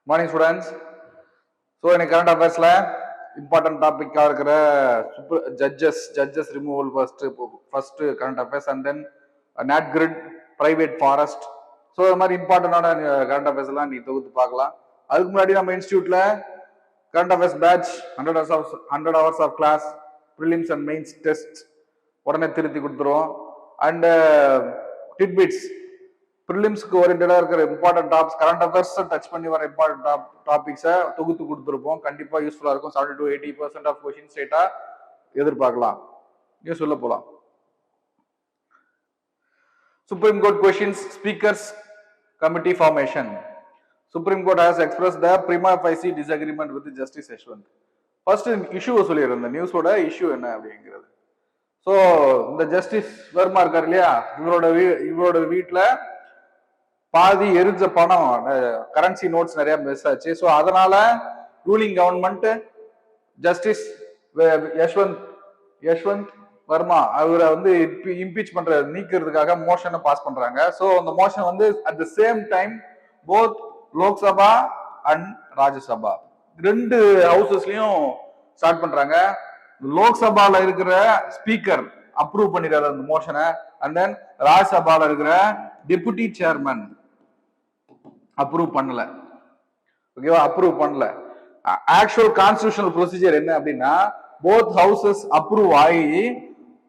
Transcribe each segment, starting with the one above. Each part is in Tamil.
Morning students. ஸோ இன்னைக்கு கரண்ட் அஃபேர்ஸ்ல இம்பார்ட்டன்ட் டாபிக்காக இருக்கிற judges removal first current affairs and then NAT grid private forest. So இது மாதிரி இம்பார்ட்டன்டான கரண்ட் அஃபேர்ஸ் எல்லாம் நீ தொகுத்து பார்க்கலாம். அதுக்கு முன்னாடி நம்ம இன்ஸ்டியூட்ல current affairs batch 100 hours of class prelims and mains test உடனே திருத்தி கொடுத்துருவோம். அண்ட் டிட்பிட்ஸ் ப்ரிலிம்ஸ்க்கு ஓரியன்டா இருக்கிற important topics current affairs touch பண்ணி வர இம்பார்ட்டன்ட் டாபிக்ஸை தொகுத்து கொடுத்துருப்போம். கண்டிப்பா யூஸ்ஃபுல்லா இருக்கும். 70 to 80% ஆஃப் கொஸ்டின்ஸ் ஸ்டேட்டா எதிர்பார்க்கலாம். நியூஸ் சொல்ல போலாம். Supreme Court questions speakers committee formation. Supreme Court has expressed the prima facie disagreement with Justice Yashwant. First issue சொல்லிடுறேன். நியூஸோட இஷ்யூ என்ன அப்படிங்கிறது. ஸோ இந்த ஜஸ்டிஸ் வர்மா இருக்காரு இல்லையா, இவரோட வீட்டில் பாதி எரிஞ்ச பணம் கரன்சி நோட்ஸ் நிறைய மிஸ் ஆச்சு. ஸோ அதனால ruling government justice Yashwant Varma அவரை வந்து இம்பீச் பண்ற நீக்கிறதுக்காக மோஷனை பாஸ் பண்றாங்க. ஸோ அந்த மோஷன் வந்து at the same time both Lok Sabha and Rajya Sabha ரெண்டு ஹவுசஸ்லயும் ஸ்டார்ட் பண்றாங்க. லோக்சபால இருக்கிற ஸ்பீக்கர் அப்ரூவ் பண்ணிடுறாரு அந்த மோஷனை. அண்ட் தென் ராஜ்யசபால இருக்கிற டெபுட்டி சேர்மன் அப்ரூவ் பண்ணல. ஓகேவா, அப்ரூவ் பண்ணல. ஆக்சுவல் கான்ஸ்டிடியூஷனல் ப்ரொசீஜர் என்ன அப்படின்னா, போத் ஹவுசஸ் அப்ரூவ் ஆகி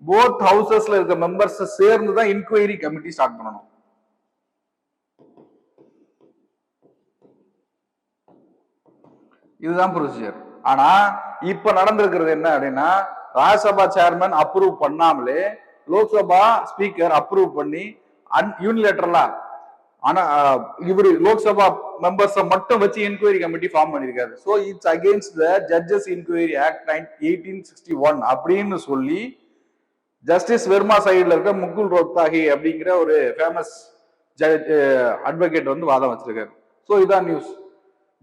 போத் ஹவுசஸ்ல இருக்க மெம்பர்ஸ் சேர்ந்து தான் இன்கொயரி கமிட்டி ஸ்டார்ட் பண்ணணும். இதுதான் ப்ரொசீஜர். ஆனா இப்ப நடந்திருக்கிறது என்ன அப்படின்னா, ராஜ்யசபா சேர்மன் அப்ரூவ் பண்ணாமலே லோக்சபா ஸ்பீக்கர் அப்ரூவ் பண்ணி யூனிலேட்டரலா ஆனா இவரு லோக்சபா மெம்பர்ஸ் மட்டும் வச்சு என்கொயரி கமிட்டி ஃபார்ம் பண்ணிருக்காரு. So it's against the judges enquiry act 1861 அப்படின்னு சொல்லி ஜஸ்டிஸ் வெர்மா சைடுல இருக்க முகுல் ரோத்தாகி அப்படிங்கிற ஒரு ஃபேமஸ் அட்வொகேட் வந்து வாதம் வச்சிருக்காரு. ஸோ இதான் நியூஸ்.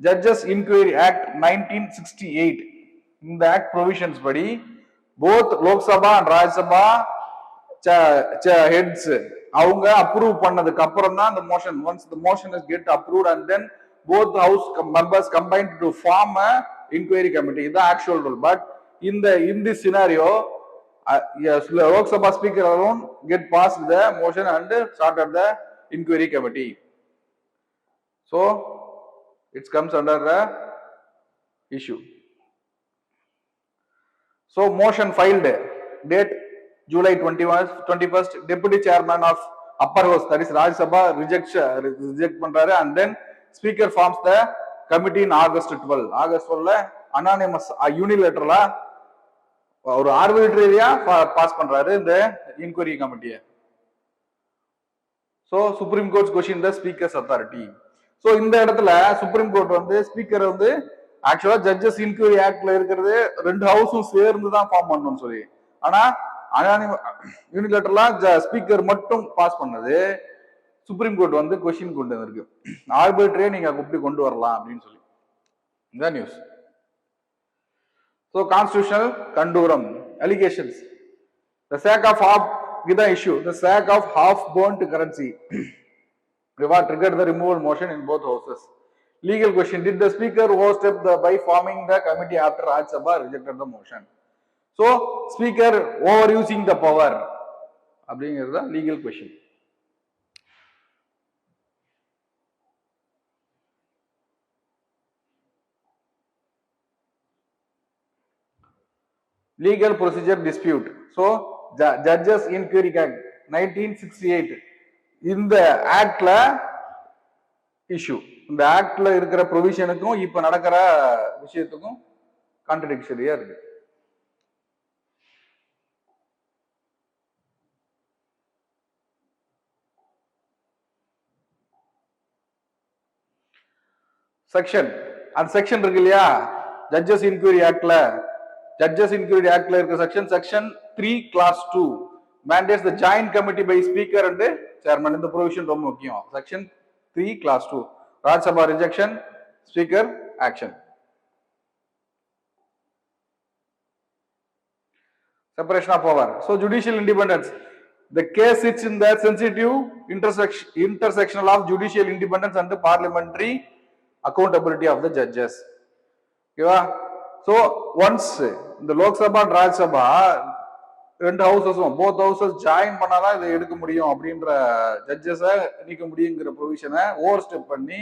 ஜட்ஜஸ் என்கொயரி ஆக்ட் 1968 இந்த ஆக்ட் ப்ரொவிஷன்ஸ் படி both Lok Sabha and Rajya Sabha heads அவங்க அப்ரூவ் பண்ணதுக்கு அப்புறம் தான் the motion, once the motion is get approved and then both house members combined to form a inquiry committee. The actual rule. But in this scenario, yes, Lok Sabha speaker alone get passed the motion and started the inquiry committee. So it comes under the issue. So motion filed, date July 21st, deputy chairman of upper house, that is Rajya Sabha, reject பண்றாரு. and then speaker forms the committee in August 12 anonymous unilaterally ஒரு ஆர்பிட்ரரியா பாஸ் பண்றாரு இந்த இன்கொயரி கமிட்டியை. So Supreme Court question the speaker's authority. So இந்த இடத்துல சுப்ரீம் கோர்ட் வந்து ஸ்பீக்கர் வந்து ஆக்சுவலா ஜட்ஜஸ் இன்கொயரி ஆக்ட்ல இருக்கிறது ரெண்டு ஹவுஸும் சேர்ந்து தான் ஃபார்ம் பண்ணணும்னு சொல்லி, ஆனா யூனிலேட்டரலா ஸ்பீக்கர் மட்டும் பாஸ் பண்ணது சுப்ரீம் கோர்ட் வந்து கொஸ்டின் கொண்டு வந்திருக்கு. ஆர்பிட்ரே நீங்க எப்படி கொண்டு வரலாம் அப்படின்னு சொல்லி இந்த news. So constitutional conundrum allegations. The sack of half இதான் issue. The sack of half burnt currency triggered the removal motion in both houses. Legal question: did the speaker overstep by forming the committee after Rajya Sabha rejected the motion? So speaker overusing the power அப்படிங்கிறது legal question. Legal procedure dispute. So judges inquiry act 1968 இந்த ஆக்ட்ல இஷ்யூ. இந்த ஆக்ட்ல இருக்கிற ப்ரொவிஷனுக்கும் இப்ப நடக்கிற விஷயத்துக்கும் கான்ட்ரடிக்ஷரியா இருக்கு. செக்ஷன், அந்த செக்ஷன் இருக்கு இல்லையா ஜட்ஜஸ் இன்கொயரி ஆக்ட்ல இருக்க section 3 clause 2 mandates the joint committee by speaker and chairman. இந்த ப்ரொவிஷன் ரொம்ப முக்கியம். Section 3 clause 2 Rajya Sabha rejection, speaker action. Separation of power. So judicial independence. The case sits in the sensitive intersectional of judicial independence and the parliamentary accountability of the judges. ஓகேவா? ஸோ ஒன்ஸ் இந்த லோக்சபா அண்ட் ராஜ்யசபா ரெண்டு ஹவுசஸும் போத் ஹவுசஸ் ஜாயின் பண்ணாதான் இதை எடுக்க முடியும் அப்படின்ற ஜட்ஜஸை நீக்க முடியுங்கிற ப்ரொவிஷனை ஓவர் ஸ்டெப் பண்ணி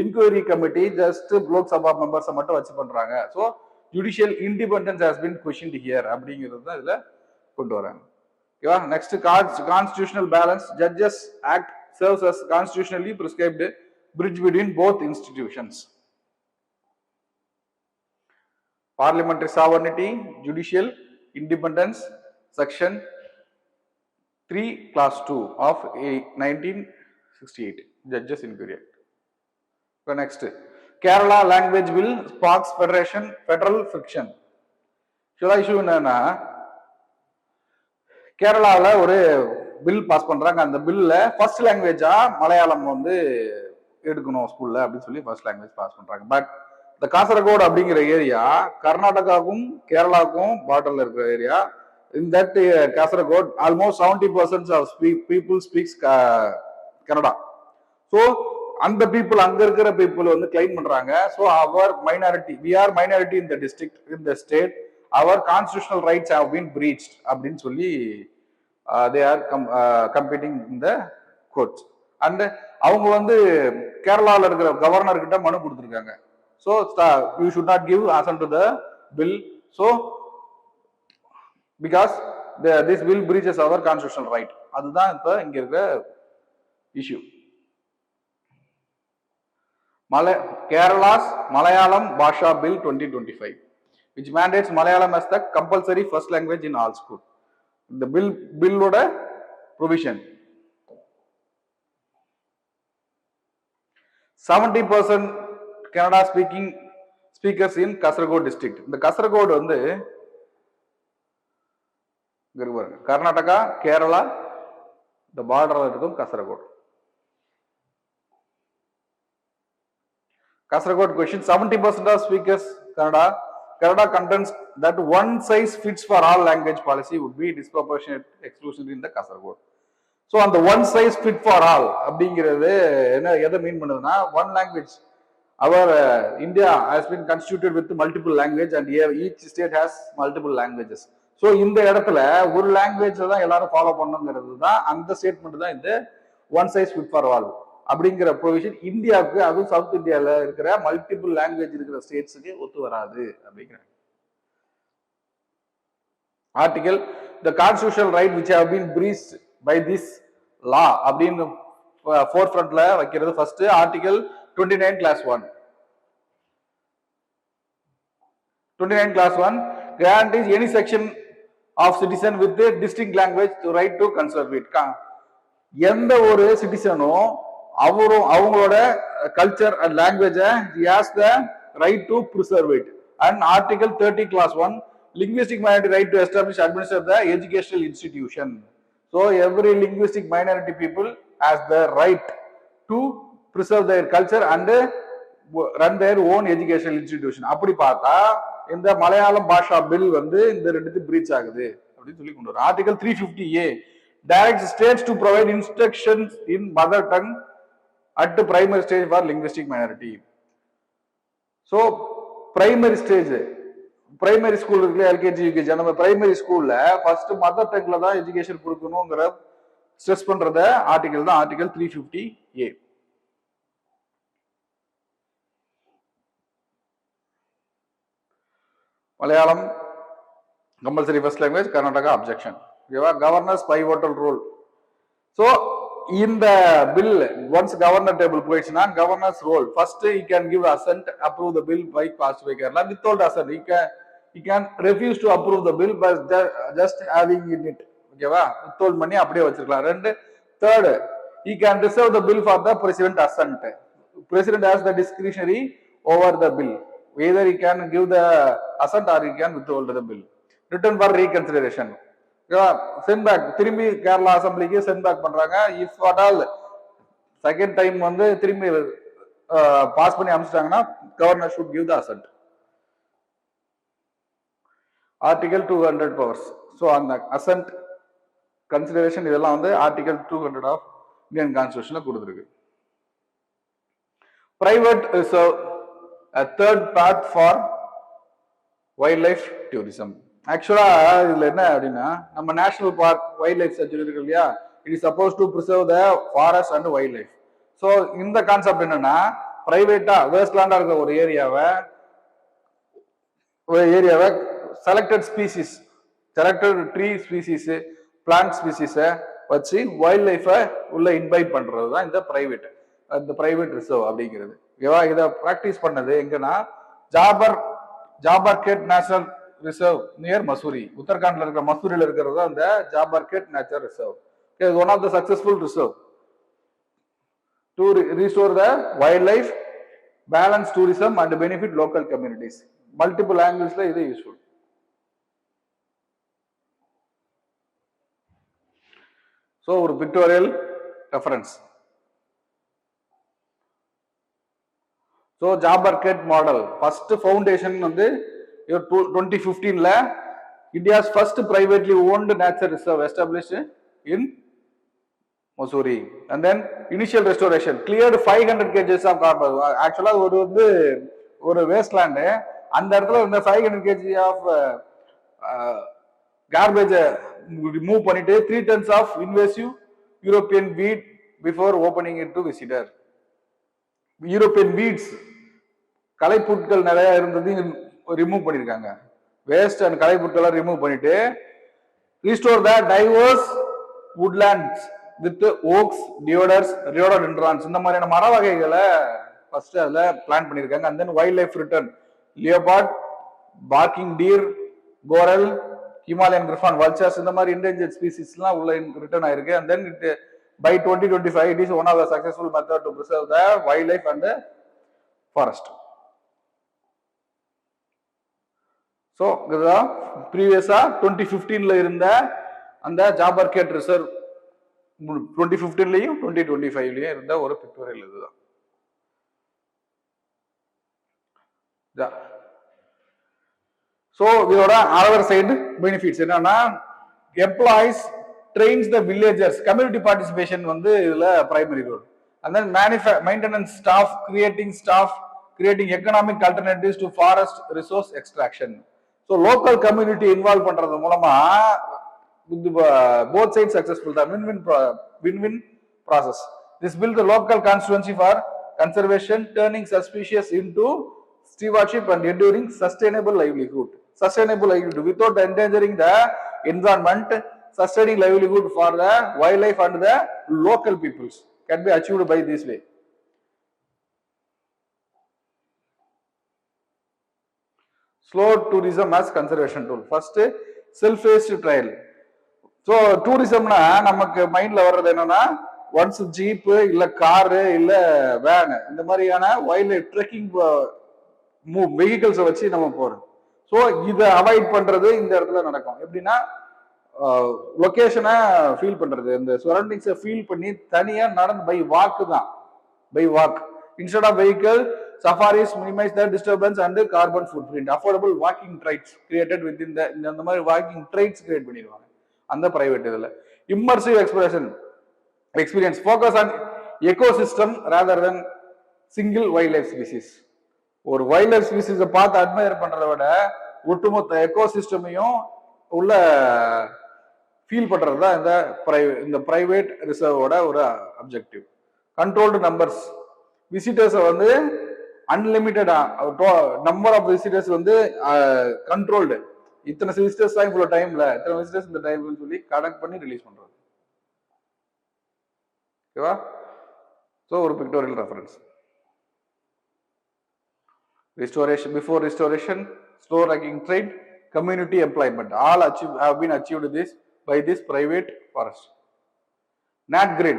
இன்கொயரி கமிட்டி ஜஸ்ட் லோக்சபா மெம்பர்ஸை மட்டும் வச்சு பண்றாங்க. So judicial independence has been questioned here அப்படிங்கிறது தான் இதுல கொண்டு வராங்க. ஓகேவா? Next constitutional balance. Judges act serves as constitutionally prescribed bridge between both institutions. Parliamentary sovereignty, judicial independence, section 3 clause 2 of 1968 Judges Inquiry Act. So next, Kerala language bill sparks federal friction. Should I issue என்னன்னா கேரளாவில் ஒரு பில் பாஸ் பண்றாங்க. அந்த பில்ல ஃபர்ஸ்ட் லாங்குவேஜா மலையாளம் வந்து எடுக்கணும் ஸ்கூல்ல அப்படின்னு சொல்லி ஃபர்ஸ்ட் லாங்குவேஜ் பாஸ் பண்றாங்க. பட் இந்த காசர்கோடு அப்படிங்கிற ஏரியா கர்நாடகாவுக்கும் கேரளாவுக்கும் பார்டர்ல இருக்கிற area. In that Kasaragod almost 70% of people speaks Kannada. So அந்த பீப்புள் அங்க இருக்கிற பீப்புள் வந்து கிளைம் பண்றாங்க. So our minority, we are minority in the district, in the state, our constitutional rights have been breached அப்படின்னு சொல்லி they are competing in the courts. And அவங்க வந்து கேரளாவில் இருக்கிற கவர்னர் கிட்ட மனு கொடுத்துருக்காங்க. So you should not give assent to the bill. So because this bill breaches our constitutional right. அதுதான் இப்ப இங்க இருக்கிற issue. Kerala's Malayalam Bhasha Bill 2025, which mandates Malayalam as the compulsory first language in all schools. The bill ஓட provision 70% Kannada speaking speakers in Kasaragod district. இந்த Kasaragod வந்து கர்நாடகா, கேரளா, இந்த பார்டர்ல இருக்கும் Kasaragod. Kasaragod question, 70% of speakers Kannada contends that one size fits for all language policy would be disproportionate exclusion in the Kasaragod. So on the one size fit for all அப்படிங்கிறது என்ன எதை மீன் பண்ணுதுன்னா, one language. Our India has been constituted with multiple language and here each state has multiple languages. So இந்த இடத்துல ஒரு லாங்குவேஜ் தான் எல்லாரும் ஃபாலோ பண்ணுங்கிறது தான் அந்த ஸ்டேட்மெண்ட் தான் இந்த one size fit for all அப்படிங்கிற ப்ரொவிஷன் இந்தியாவுக்கு, அதுவும் சவுத் இந்தியாவில் இருக்கிற மல்டிபிள் லாங்குவேஜ் இருக்கிற ஸ்டேட்ஸுக்கு ஒத்து வராது அப்படிங்கிறாங்க. Article the constitutional right which have been breached by this law அப்படின்னு ஃபோர் ஃப்ரண்ட்ல வைக்கிறது. First article 29 clause 1. 29 class 1 guarantees any section of citizen with a distinct language to right to conserve it. எந்த ஒரு சிட்டிசனும் அவங்களோட கல்ச்சர் அண்ட் லாங்குவேஜை he has the right to preserve it. And article 30 class 1 linguistic minority right to establish administer the educational institution. So every linguistic minority people has the right to preserve their culture and run their own educational institution. அப்படி பார்த்தா இந்த மலையாளம் பாஷா பில் வந்து இந்த ரெண்டுத்து பிரீச் ஆகுது அப்படின்னு சொல்லி கொண்டு வரும். Article 350A directs states to provide instructions in mother tongue at the primary stage for linguistic minority. So primary stage, primary school இருக்குல்ல, எல்கேஜி யூகேஜி, நம்ம பிரைமரி ஸ்கூல்ல ஃபர்ஸ்ட் மதர் டங்ல தான் எஜுகேஷன் கொடுக்கணுங்கிற ஸ்ட்ரெஸ் பண்றத ஆர்டிகல் தான் article 350A. Malayalam compulsory first language, Karnataka objection. Governor's pivotal role. So in the bill, once governor table போயிடுச்சுன்னா governor's role, first he can give assent, approve the bill by passed by Kerala. Without assent, he can refuse to approve the bill by just having in it. ஓகேவா, withhold பண்ணி அப்படியே வச்சிருக்கலாம். ரெண்டு, third, he can reserve the bill for the president assent. President has the discretionary over the bill. Either he can give the assent or he can withhold the bill. Written for reconsideration. Send back, திரும்பி கேரளா அசம்பிளிக்கு சென்ட் பேக் பண்றாங்க. If at all second time வந்து திரும்பி பாஸ் பண்ணி அனுப்பிச்சிட்டாங்கன்னா governor should give the assent. Article 200 powers. So அந்த அசென்ட் கன்சிடரேஷன் இதெல்லாம் வந்து ஆர்டிகல் 200 ஆஃப் இந்தியன் கான்ஸ்டியூஷன்ல கொடுத்துருக்கு. private reserve, a third path for wildlife tourism. ஆக்சுவலா இதுல என்ன அப்படின்னா நம்ம national park wild life sanctuary இருக்கு இல்லையா, it is supposed to preserve the forest and wild life. So இந்த கான்செப்ட் என்னன்னா பிரைவேட்டா வேஸ்ட்லாண்டா இருக்கிற ஒரு ஏரியாவை selected species, selected tree species, plant ஸ்பீசிஸை வச்சு வைல்ட் லைஃபை உள்ள இன்வைட் பண்றது தான் இந்த பிரைவேட் ரிசர்வ் அப்படிங்கிறது. இதை பிராக்டிஸ் பண்ணது எங்கன்னா Jabarkhet national reserve near Mussoorie, உத்தரகாண்ட்ல இருக்கிற மசூரியில் இருக்கிறது அந்த Jabarkhet nature reserve. One of the successful reserve to restore the wild life, balance tourism and benefit local communities. Multiple ஆங்கிள்ஸ்ல இது யூஸ்ஃபுல். ஸோ ஒரு pictorial reference. So Jabarkhet model first foundation வந்து 2015ல India's first privately owned nature reserve established in Mussoorie. And then initial restoration cleared 500 kg of carbon. ஆக்சுவலா ஒரு வேஸ்ட் லேண்டு, அந்த இடத்துல இந்த 500 kg ஆஃப் கார்பேஜ் ரிமூவ் பண்ணிட்டு 3 tons of invasive European weed before opening it to visitor. European weeds கலைப்பொருட்கள் நிறைய இருந்தது ரிமூவ் பண்ணிருக்காங்க. வேஸ்ட் அண்ட் கலைப்பொருட்களை ரிமூவ் பண்ணிட்டு restore the diverse woodlands with oaks, deodars, rhododendrons, இந்த மாதிரியான மர வகைகளை ஃபர்ஸ்ட் அதுல பிளான் பண்ணிருக்காங்க. And then wild life return, leopard, barking deer, goral, Himalayan griffon, vultures, இந்த மாதிரி என்டேஞ்சர்ட் ஸ்பீசிஸ்லாம் உள்ள ரிட்டர்ன் ஆயிருக்கு. And then by 2025 it is one of the successful method to preserve the wildlife and the forest. So previously 2015ல இருந்த அந்த ஜாபர்கேட் ரிசர்வ் 2015லயும் 2025லயும் இருந்த ஒரு பிக்டோரியல் இதுதான். So இதோட other side benefits என்னன்னா employees trains the villagers, community participation வந்து இதுல primary role. And then maintenance staff, creating economic alternatives to forest resource extraction. So local community involve பண்றது மூலமா both sides successful, the win-win process. This build the local constituency for conservation, turning suspicious into stewardship and enduring sustainable livelihood without endangering the environment. Sustaining livelihood for the wildlife and the local peoples can be achieved by this way. Slow tourism as conservation tool. First, self-paced trial. So tourism na நமக்கு மைண்ட்ல வர்றது என்னன்னா ஒன்ஸ் ஜீப் இல்ல காரு இல்ல வேன் இந்த மாதிரியான வைல்ட் லைஃப் ட்ரெக்கிங் வெஹிக்கிள்ஸை வச்சு நம்ம போறோம். ஸோ இதை அவாய்ட் பண்றது இந்த இடத்துல நடக்கும். எப்படின்னா லொகேஷனை ஃபீல் பண்றது, இந்த சரௌண்டிங்ஸை ஃபீல் பண்ணி தனியா நடந்து by walk instead of vehicle. Safaris minimize the disturbance and carbon footprint. Affordable walking trails created with இந்த மாதிரி வாக்கிங் ட்ரைட்ஸ் கிரியேட் பண்ணிடுவாங்க அந்த பிரைவேட் இதுல. Immersive experience focus on ecosystem rather than single wild life species. ஒரு வைல்ட் லைஃப் ஸ்பீசிஸை பார்த்து அட்மையர் பண்றதை விட ஒட்டுமொத்த எக்கோசிஸ்டமையும் உள்ள ஃபீல் பண்றது தான் இந்த பிரைவேட் ரிசர்வோட ஒரு அப்ஜெக்டிவ். கண்ட்ரோல்டு நம்பர்ஸ், விசிட்டர்ஸை வந்து அன்லிமிட்டட் நம்பர் ஆஃப் விசிட்டர்ஸ் வந்து கண்ட்ரோல்டு. இத்தனை விசிட்டர்ஸ் தான் இவ்வளோ டைம்ல, இத்தனை விசிட்டர்ஸ் இந்த டைம்னு சொல்லி கனெக்ட் பண்ணி ரிலீஸ் பண்றது. ஓகேவா? ஸோ ஒரு pictorial reference. Restoration, before restoration, slow ranking trade, community employment, all have been achieved by this private forest. NAT grid,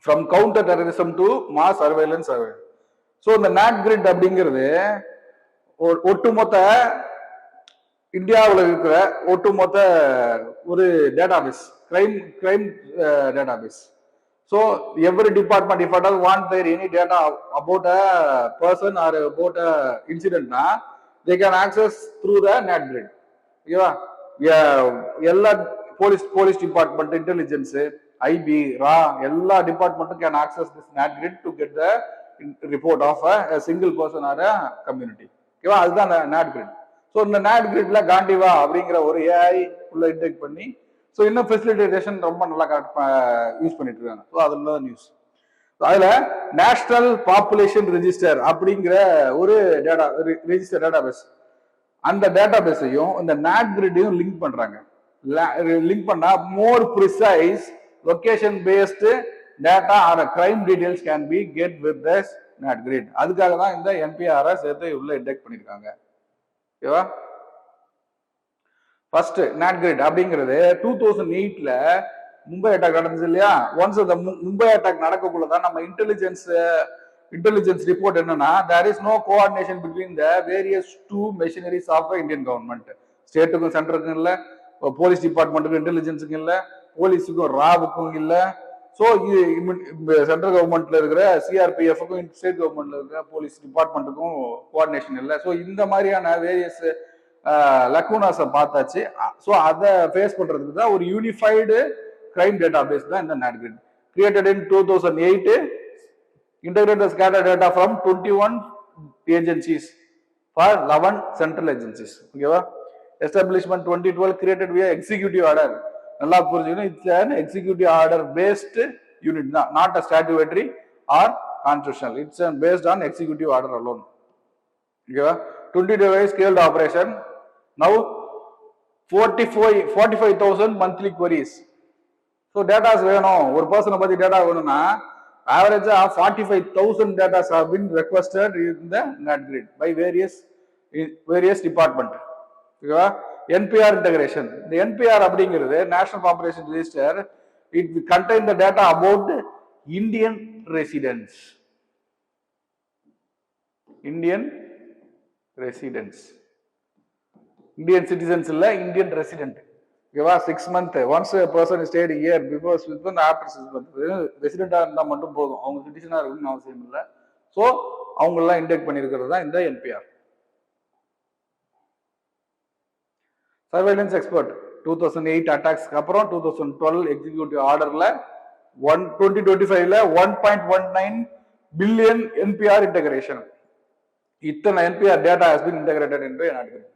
from counter terrorism to mass surveillance. So the NAT grid அப்படிங்கிறது ஒட்டுமொத்த இந்தியாவில் இருக்கிற ஒட்டுமொத்த ஒரு database, crime database. So every department, if at all want there any data about a person or about a incident, they can access through the NAT grid. எல்லா police department, intelligence, IB, RA, எல்லா department can access this NAT grid to get the report of a single person or a community. ஓகேவா, அதுதான் நாட் கிரிட். ஸோ இந்த நாட் கிரிட்ல காண்டிவா அப்படிங்கிற ஒரு ஏஐ உள்ள இன்டெக்ட் பண்ணி ஸோ இன்னும் ஃபெசிலிட்டேஷன் ரொம்ப நல்லா யூஸ் பண்ணிட்டு இருக்காங்க. ஸோ அதுல நியூஸ். அதுல நேஷனல் பாப்புலேஷன் ரெஜிஸ்டர் அப்படிங்கிற ஒரு டேட்டா ரெஜிஸ்டர் டேட்டா பேஸ், அந்த டேட்டா பேஸையும் இந்த நாட் கிரிட்டையும் லிங்க் பண்றாங்க. லிங்க் பண்ணா more precise location based data or crime details can be get with this NATGRID. அதுக்காக தான் இந்த என்பிஆர் சேர்த்து உள்ள இன்டெக்ட் பண்ணிருக்காங்க. ஓகேவா, ஃபர்ஸ்ட் நாட் கிரிட் அப்படிங்கிறது 2008ல மும்பை அட்டாக் நடந்துச்சு இல்லையா. ஒன்ஸ் அந்த மும்பை அட்டாக் நடக்கக்குள்ளதான் நம்ம இன்டெலிஜென்ஸ் ரிப்போர்ட் என்னன்னா, there is no coordination between the various two machineries of the Indian government. ஸ்டேட்டுக்கும் சென்டருக்கும் இல்ல, போலீஸ் டிபார்ட்மெண்ட்டுக்கும் இன்டெலிஜென்ஸுக்கும் இல்ல, போலீஸுக்கும் ராவுக்கும் இல்ல. ஸோ சென்ட்ரல் கவர்மெண்ட்ல இருக்கிற சிஆர்பிஎஃப்க்கும் ஸ்டேட் கவர்மெண்ட்ல இருக்கிற போலீஸ் டிபார்ட்மெண்ட்டுக்கும் கோஆர்டினேஷன் இல்லை. ஸோ இந்த மாதிரியான வேரியஸ் லக்கூனாஸை பார்த்தாச்சு. ஸோ அதை ஃபேஸ் பண்றதுக்கு தான் ஒரு யூனிஃபைடு கிரைம் டேட்டா பேஸ் தான் இந்த not grid. Created in 2008, integrated scattered data from 21 agencies for 11 central agencies. ஓகேவா, establishment 2012 created via executive order. நல்லா புரிஞ்சுக்கணும், it's an executive order based unit, not a statutory or constitutional. It's based on executive order alone. ஓகேவா, 20 scaled operation. Now 45,000 monthly queries. So datas வேணும், ஒரு பர்சனை பத்தி டேட்டா வேணும்னா ஆவரேஜா 45,000 datas have been requested in the NAT grid by various department. ஓகேவா, என்பிஆர் இன்டகிரேஷன். இந்த என்பிஆர் அப்படிங்கிறது national population register. It contain the data about Indian residents. Indian citizens இல்ல, இந்தியன் ரெசிடென்ட். ஓகேவா, 6 months once person state year before 6 months, after 6 months ரெசிடென்டா இருந்தா மட்டும் போதும், அவங்க சிட்டிசனா இருக்கணும்னு அவசியம் இல்லை. ஸோ அவங்க எல்லாம் இன்டெக்ட் பண்ணிருக்கிறது தான் இந்த என்பிஆர். சர்வேலன்ஸ் எக்ஸ்பர்ட் 2008 அட்டாக்ஸ்க்கு அப்புறம் 2012 எக்ஸிக்யூட்டிவ் ஆர்டர்ல 2025ல 1.19 பில்லியன் என்பிஆர் இன்டகிரேஷன். இத்தனை NPR data has been integrated என்று நடக்குது.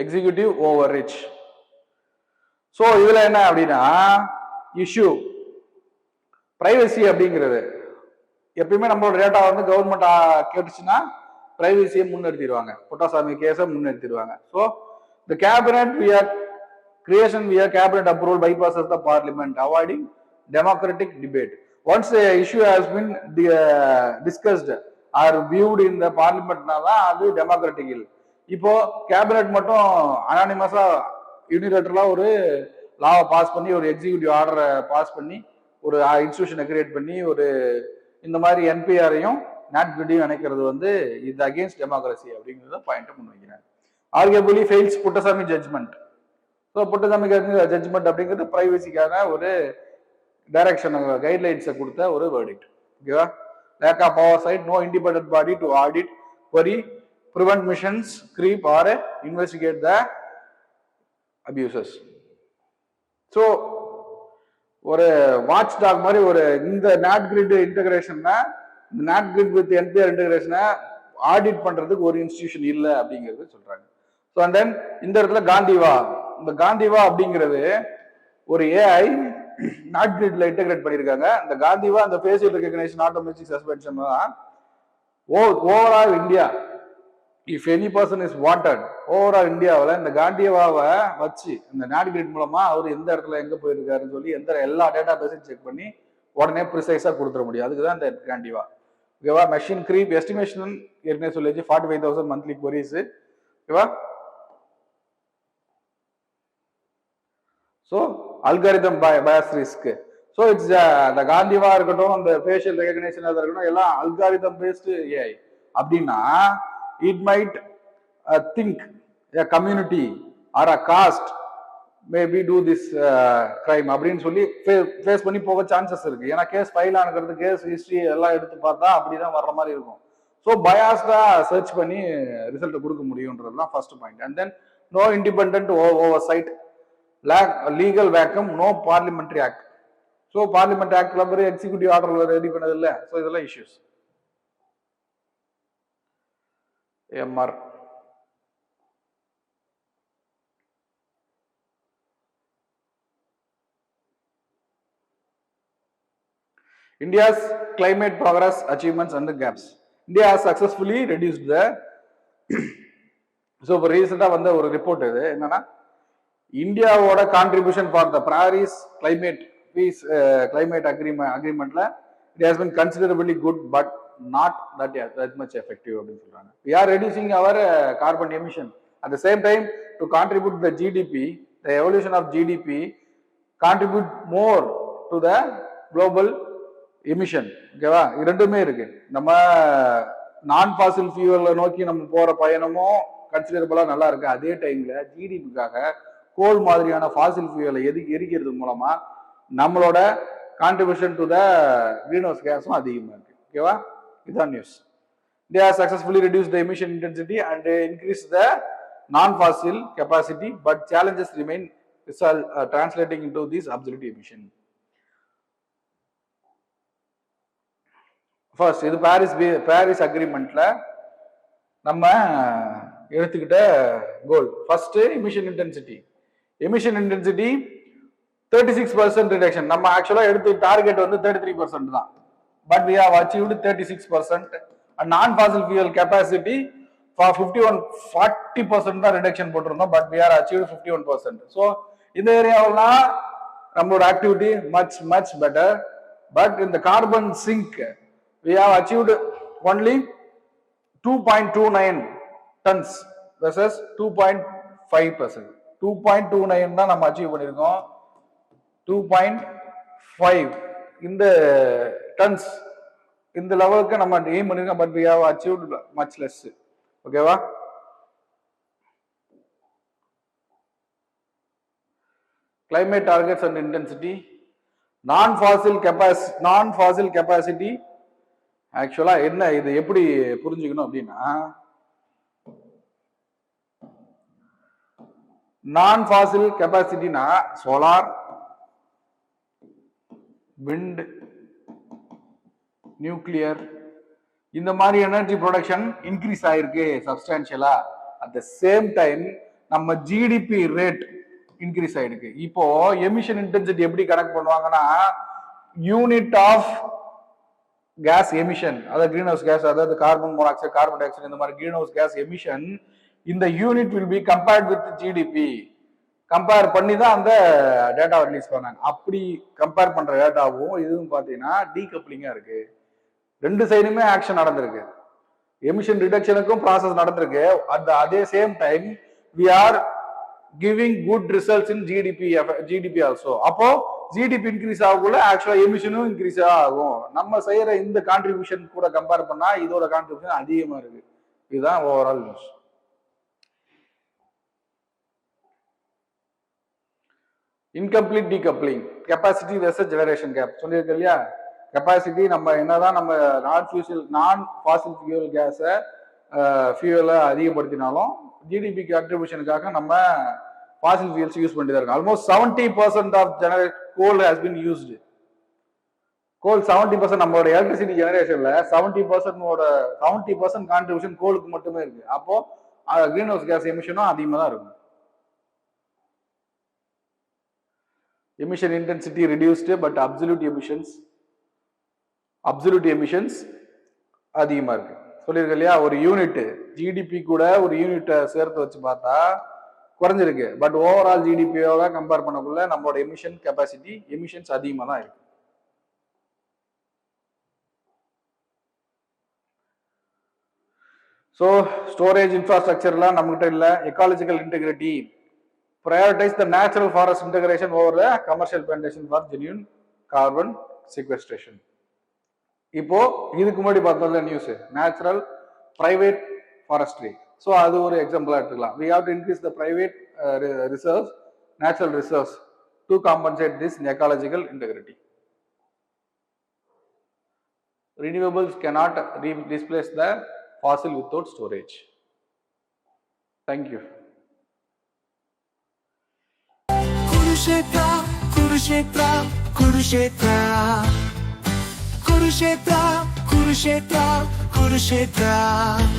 Executive over rich. ஸோ இதுல என்ன அப்படின்னா, இஷ்யூ பிரைவசி அப்படிங்கிறது எப்பயுமே நம்மளோட டேட்டா வந்து கவர்மெண்ட் கேட்டுச்சுன்னா பிரைவசியை முன்னிறுத்திடுவாங்க, புட்டாசாமி கேஸை முன்னிறுத்திடுவாங்க. So the cabinet via cabinet approval bypasses the parliament, avoiding democratic debate. Once the issue has been discussed or viewed in the parliament, தான் அது டெமோக்ராட்டிக். இப்போ கேபினட் மட்டும் அனானிமஸா யூனிலேட்டரலா ஒரு லாவை பாஸ் பண்ணி, ஒரு எக்ஸிக்யூட்டிவ் ஆர்டரை பாஸ் பண்ணி, ஒரு இன்ஸ்டிடியூஷனை கிரியேட் பண்ணி, ஒரு இந்த மாதிரி என்பிஆரையும் நாட் கிரிட்டையும் நினைக்கிறது வந்து இது அகேன்ஸ்ட் டெமோக்ரஸி அப்படிங்கிறத பாயிண்ட் முன் வைக்கிறேன். Arguably fails Puttaswamy judgement. So Puttaswamy judgement அப்படிங்கிறது பிரைவசிக்கான ஒரு டைரக்ஷன் கைட்லைன்ஸை கொடுத்த ஒரு வேர்டிக்ட். ஓகேவா, lack of oversight, no independent body to audit, query, prevent missions, creep or investigate the abuses. So ஒரு வாட்ச் டாக் மாதிரி ஒரு இந்த நாட் கிரிட் இன்டகிரேஷன்னா, இந்த நாட் கிரிட் வித் என்பிஆர் இன்டகிரேஷனை ஆடிட் பண்றதுக்கு ஒரு இன்ஸ்டிடியூஷன் இல்லை அப்படிங்கிறது சொல்றாங்க. ஸோ அண்ட் தென் இந்த இடத்துல காந்திவா, இந்த காந்திவா அப்படிங்கிறது ஒரு ஏஐ நாட் கிரிட்ல இன்டகிரேட் பண்ணியிருக்காங்க. இந்த காந்திவா அந்த ஃபேஷியல் ரெகக்னிஷன் ஆட்டோமேட்டிக் சஸ்பென்ஷன் தான் overall India, if any person is wanted overall இந்தியாவில் இந்த காந்திவாவை வச்சு இந்த நாட் கிரிட் மூலமா அவர் எந்த இடத்துல எங்க போயிருக்காருன்னு சொல்லி எல்லா டேட்டா பேஸையும் செக் பண்ணி உடனே ப்ரிசைஸா கொடுத்துட முடியும். அதுக்கு தான் இந்த காந்திவா. ஓகேவா, மெஷின் கிரீப் எஸ்டிமேஷன் ஏற்கனவே சொல்லிச்சு 45,000 மந்த்லி queries. ஓகேவா, so algorithm bias risk. So it's இந்த காந்திவா இருக்கட்டும், இந்த ஃபேஷியல் ரெகக்னிஷன் இருக்கட்டும், எல்லாம் அல்காரிதம் பேஸ்டு ஏஐ. அப்படின்னா it might think a community or a caste maybe do this crime அப்படின்னு சொல்லி ஃபேஸ் பண்ணி போக சான்சஸ் இருக்கு. ஏன்னா கேஸ் ஃபைல் ஆனது, கேஸ் ஹிஸ்டரி எல்லாம் எடுத்து பார்த்தா அப்படிதான் வர்ற மாதிரி இருக்கும். ஸோ பயாஸ்டா சர்ச் பண்ணி ரிசல்ட் கொடுக்க முடியும்ன்றது தான் first point. And then no independent oversight, legal vacuum, no parliamentary act. So parliament ஆக்ட்ல மாதிரி எக்ஸிக்யூட்டிவ் ஆர்டர் ரெடி பண்ணது இல்லை. ஸோ இதெல்லாம் issues. MR India's climate progress, achievements and the gaps. India has successfully reduced the so இப்போ ரீசெண்டாக வந்த ஒரு ரிப்போர்ட் இது என்னன்னா, இந்தியாவோட contribution for the Paris climate peace climate அக்ரிமெண்ட்ல it has been considerably good but not that much effective அப்படின்னு சொல்றாங்க. We are reducing our carbon emission. At the same time, to contribute the GDP, the evolution of GDP contribute more to the global emission. ஓகேவா? இரண்டுமே இருக்கு. நம்ம நான் ஃபாசில் ஃபியூவலை நோக்கி நம்ம போற பயணமும் கன்சிடரபிளா நல்லா இருக்கு. அதே டைம்ல ஜிடிபிக்காக கோல் மாதிரியான ஃபாசில் ஃபியூவலை எரிக்கிறது மூலமா நம்மளோட contribution to the greenhouse கேஸும் அதிகமா இருக்கு. ஓகேவா? இதுதான் news. They have successfully reduced the emission intensity and increased the non-fossil capacity, but challenges remain translating into this absolute emission. First, இது பாரிஸ் அக்ரிமெண்ட்ல நம்ம எடுத்துக்கிட்ட goal. First emission intensity 36% reduction. நம்ம ஆக்சுவலா எடுத்து டார்கெட் வந்து 33% தான். But we have achieved 36%. And non-fossil fuel capacity for 40% தான் ரிடக்ஷன் போட்டிருந்தோம். But we are achieved 51%. So இந்த ஏரியாவெல்லாம் நம்மளோட activity much better. But in the carbon sink we have achieved only 2.29 tons versus 2.5%. 2.29 தான் நம்ம அச்சீவ் பண்ணியிருக்கோம். 2.5 இந்த டன்ஸ் இந்த லெவலுக்கு நம்ம எய்ம் பண்ணிருக்கோம். But we have achieved much less. ஓகேவா? climate targets and intensity, non-fossil capacity ஆக்சுவலா என்ன இது எப்படி புரிஞ்சுக்கணும் அப்படின்னா, நான் ஃபாசில் கெப்பாசிட்டினா சோலார், விண்ட், நியூக்ளியர் இந்த மாதிரி எனர்ஜி ப்ரொடக்ஷன் இன்க்ரீஸ் ஆயிருக்கு சப்ஸ்டான்ஷியலா. அட் த சேம் டைம் நம்ம ஜிடிபி ரேட் இன்க்ரீஸ் ஆயிருக்கு. இப்போ எமிஷன் இன்டென்சிட்டி எப்படி கனெக்ட் பண்ணுவாங்கன்னா, யூனிட் ஆஃப் கேஸ் எமிஷன், அதாவது கிரீன் ஹவுஸ் கேஸ், அதாவது carbon monoxide, carbon di oxide இந்த மாதிரி கிரீன் ஹவுஸ் கேஸ் எமிஷன், இந்த unit will be compared with GDP. Compare பண்ணி தான் அந்த டேட்டா ரிலீஸ் பண்ணாங்க. அப்படி கம்பேர் பண்ற டேட்டாவும் இதுவும் பார்த்தீங்கன்னா டீகப்ளிங்கா இருக்கு. ரெண்டு சைடுமே ஆக்ஷன் நடந்திருக்கு. எமிஷன் ரிடக்ஷனுக்கும் ப்ராசஸ் நடந்திருக்கு. அதே same time we are giving good results in GDP also. அப்போ ஜிடிபி இன்க்ரீஸ் ஆகக்குள்ள ஆக்சுவலா எமிஷனும் இன்க்ரீஸ் ஆகும். நம்ம செய்யற இந்த கான்ட்ரிபியூஷன் கூட கம்பேர் பண்ணா இதோட கான்ட்ரிபியூஷன் அதிகமா இருக்கு. இதுதான் overall news. Incomplete decoupling, capacity versus generation gap சொல்லியிருக்கு இல்லையா. கெப்பாசிட்டி நம்ம என்னதான் நம்ம நான் ஃபாசில் ஃபியூல் கேஸை ஃபியூலை அதிகப்படுத்தினாலும் ஜிடிபி கான்ட்ரிபியூஷனுக்காக நம்ம ஃபாசில் ஃபியூல்ஸ் யூஸ் பண்ணிட்டு தான் இருக்கோம். Almost 70% of coal has been used. Coal 70%, நம்மளோட எலக்ட்ரிசிட்டி ஜெனரேஷன்ல 70% கான்ட்ரிபியூஷன் கோலுக்கு மட்டுமே இருக்கு. அப்போ கிரீன் ஹவுஸ் கேஸ் எமிஷனும் அதிகமாக தான் இருக்கும். Emission intensity reduced, but absolute emissions அதிகமா இருக்கு. சொல்லியிருக்கு இல்லையா, ஒரு யூனிட் ஜிடிபி கூட ஒரு யூனிட்டை சேர்த்து வச்சு பார்த்தா குறைஞ்சிருக்கு. பட் ஓவரால் ஜிடிபியோட கம்பேர் பண்ணக்குள்ள நம்மளோட எமிஷன்ஸ் அதிகமாக தான் இருக்கு. ஸோ ஸ்டோரேஜ் இன்ஃப்ராஸ்ட்ரக்சர்லாம் நம்மகிட்ட இல்லை. Ecological integrity, prioritize the natural forest integration over the commercial plantation for genuine carbon sequestration. இப்போ இதுக்கு முன்னாடி பார்த்தோம்ல news, natural private forestry. So அது ஒரு எக்ஸாம்பிளா எடுத்துக்கலாம். we have to increase the private reserves, natural reserves to compensate this ecological integrity. Renewables cannot displace the fossil without storage. Thank you. Kurukshetra Kurukshetra, Kurukshetra, Kurukshetra, Kurukshetra.